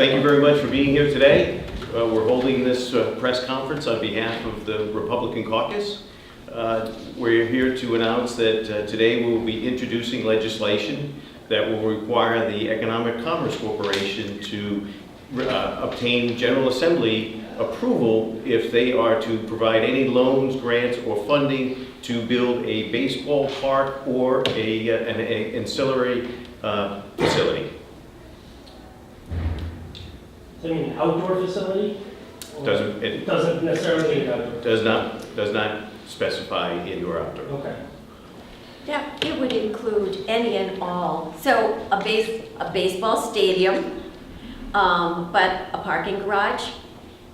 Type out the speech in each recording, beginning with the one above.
Thank you very much for being here today. We're holding this press conference on behalf of the Republican caucus. We're here to announce that today we will be introducing legislation that will require the Economic Commerce Corporation to obtain General Assembly approval if they are to provide any loans, grants, or funding to build a baseball park or an ancillary facility. So you mean outdoor facility? It doesn't necessarily mean outdoor. does not specify indoor outdoor. Okay. Yeah, it would include any and all. So a baseball stadium, but a parking garage,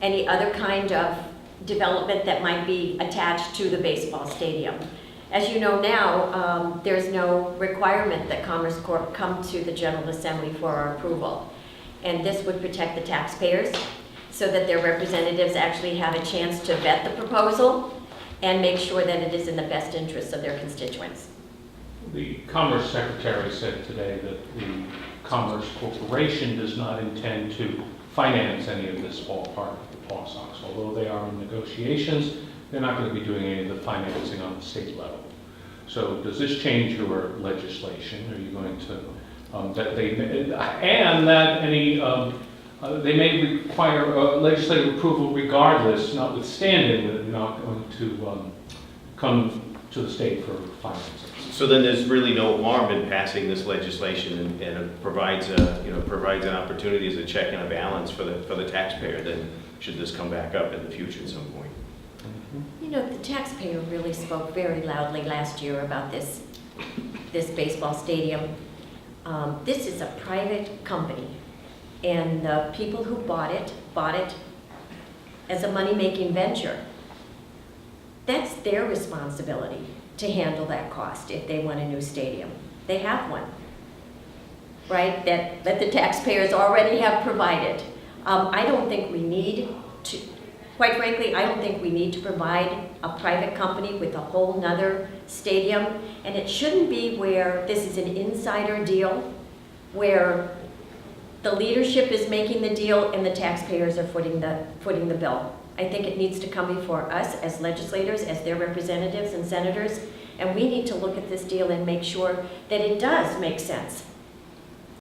any other kind of development that might be attached to the baseball stadium. As you know now, there's no requirement that Commerce Corp come to the General Assembly for our approval. And this would protect the taxpayers so that their representatives actually have a chance to vet the proposal and make sure that it is in the best interests of their constituents. The Commerce Secretary said today that the Commerce Corporation does not intend to finance any of this ballpark with the Pawsox. Although they are in negotiations, they're not going to be doing any of the financing on the state level. So does this change your legislation? Are you going to, they may require legislative approval regardless, notwithstanding that they're not going to come to the state for financing. So then there's really no harm in passing this legislation, and it provides an opportunity as a check and a balance for the taxpayer. Then should this come back up in the future at some point? You know, the taxpayer really spoke very loudly last year about this baseball stadium. This is a private company, and the people who bought it as a money-making venture. That's their responsibility to handle that cost if they want a new stadium. They have one, right, that the taxpayers already have provided. I don't think we need to, quite frankly, I don't think we need to provide a private company with a whole nother stadium. And it shouldn't be where this is an insider deal, where the leadership is making the deal and the taxpayers are footing the bill. I think it needs to come before us as legislators, as their representatives and senators, and we need to look at this deal and make sure that it does make sense